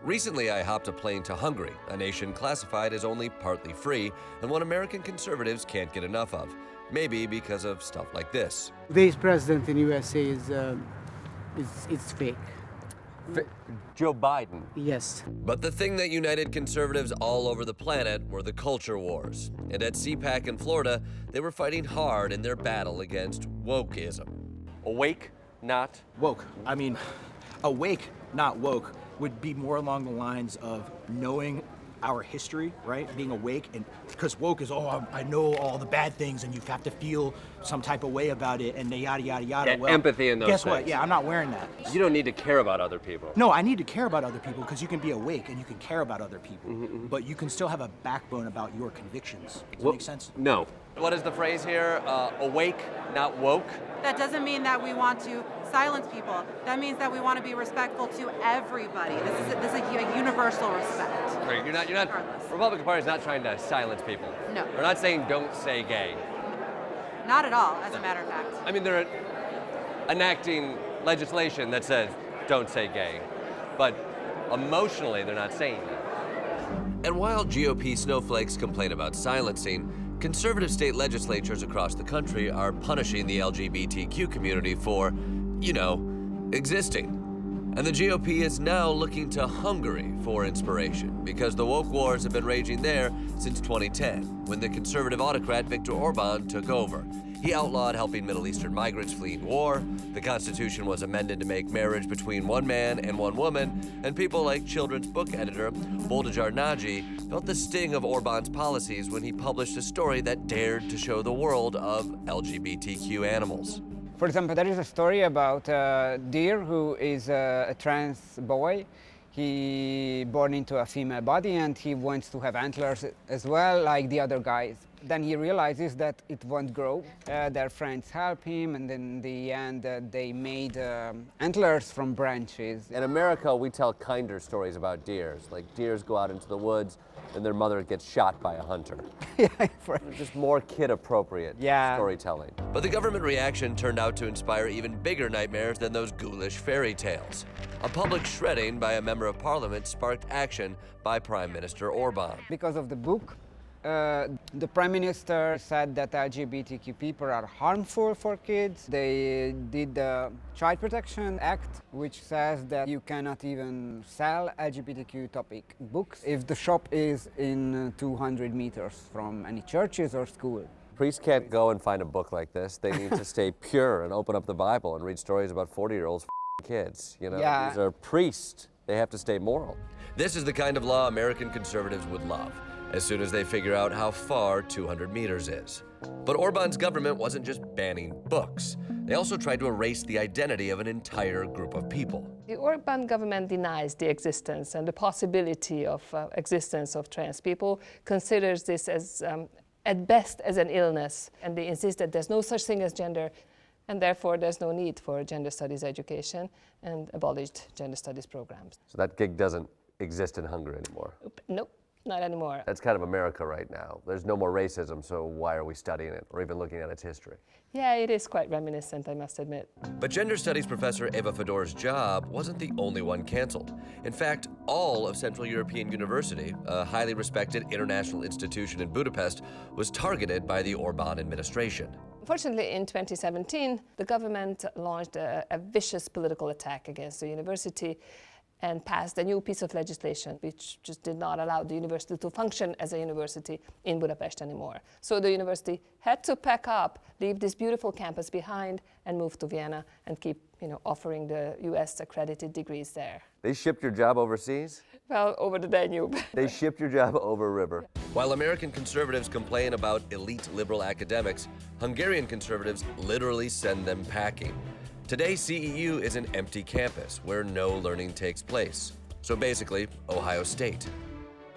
Recently, I hopped a plane to Hungary, a nation classified as only partly free, and one American conservatives can't get enough of. Maybe because of stuff like this. Today's president in USA it's fake. Joe Biden. Yes. But the thing that united conservatives all over the planet were the culture wars. And at CPAC in Florida, they were fighting hard in their battle against wokeism. Awake, not woke. I mean, awake, not woke, would be more along the lines of knowing our history, right? Being awake, and because woke is, oh, I know all the bad things, and you have to feel some type of way about it, and yada, yada, yada. Yeah, well, empathy in those guess things. what? Yeah, I'm not wearing that. You don't need to care about other people. No, I need to care about other people because you can be awake and you can care about other people, but you can still have a backbone about your convictions. Does that make sense? No. What is the phrase here? Awake, not woke? That doesn't mean that we want to silence people. That means that we want to be respectful to everybody. This is a universal respect. Right. You're not. Regardless. Republican Party is not trying to silence people. No. They're not saying don't say gay. Not at all, as a matter of fact. I mean, they're enacting legislation that says don't say gay, but emotionally they're not saying that. And while GOP snowflakes complain about silencing, conservative state legislatures across the country are punishing the LGBTQ community for, existing. And the GOP is now looking to Hungary for inspiration because the woke wars have been raging there since 2010, when the conservative autocrat Viktor Orban took over. He outlawed helping Middle Eastern migrants fleeing war, the constitution was amended to make marriage between one man and one woman, and people like children's book editor Boldizsár Nagy felt the sting of Orban's policies when he published a story that dared to show the world of LGBTQ animals. For example, there is a story about a deer who is a trans boy. He born into a female body and he wants to have antlers as well, like the other guys. Then he realizes that it won't grow. Their friends help him, and in the end they made antlers from branches. In America, we tell kinder stories about deers. Like deers go out into the woods and their mother gets shot by a hunter. Just more kid-appropriate storytelling. But the government reaction turned out to inspire even bigger nightmares than those ghoulish fairy tales. A public shredding by a member of parliament sparked action by Prime Minister Orban. Because of the book, the Prime Minister said that LGBTQ people are harmful for kids. They did the Child Protection Act, which says that you cannot even sell LGBTQ topic books if the shop is in 200 meters from any churches or school. Priests can't go and find a book like this. They need to stay pure and open up the Bible and read stories about 40-year-olds kids. These are priests. They have to stay moral. This is the kind of law American conservatives would love, as soon as they figure out how far 200 meters is. But Orban's government wasn't just banning books. They also tried to erase the identity of an entire group of people. The Orban government denies the existence and the possibility of existence of trans people, considers this as, at best, as an illness, and they insist that there's no such thing as gender, and therefore there's no need for gender studies education, and abolished gender studies programs. So that gig doesn't exist in Hungary anymore? Nope. Not anymore. That's kind of America right now. There's no more racism, so why are we studying it or even looking at its history? Yeah, it is quite reminiscent, I must admit. But gender studies professor Eva Fedor's job wasn't the only one canceled. In fact, all of Central European University, a highly respected international institution in Budapest, was targeted by the Orban administration. Fortunately, in 2017, the government launched a vicious political attack against the university and passed a new piece of legislation which just did not allow the university to function as a university in Budapest anymore. So the university had to pack up, leave this beautiful campus behind, and move to Vienna and keep offering the US accredited degrees there. They shipped your job overseas? Well, over the Danube. They shipped your job over a river. While American conservatives complain about elite liberal academics, Hungarian conservatives literally send them packing. Today, CEU is an empty campus where no learning takes place. So basically, Ohio State.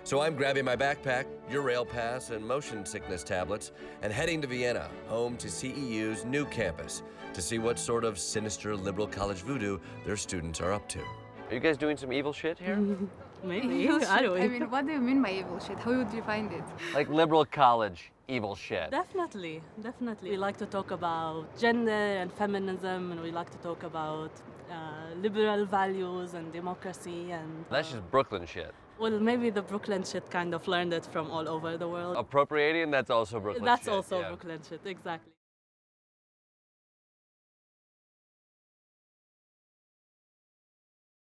So I'm grabbing my backpack, your rail pass, and motion sickness tablets, and heading to Vienna, home to CEU's new campus, to see what sort of sinister liberal college voodoo their students are up to. Are you guys doing some evil shit here? Maybe. I don't know. I mean, what do you mean by evil shit? How would you find it? Like liberal college evil shit. Definitely. We like to talk about gender and feminism, and we like to talk about liberal values and democracy and. That's just Brooklyn shit. Well, maybe the Brooklyn shit kind of learned it from all over the world. Appropriating, that's also Brooklyn shit. That's also yeah. Brooklyn shit, exactly.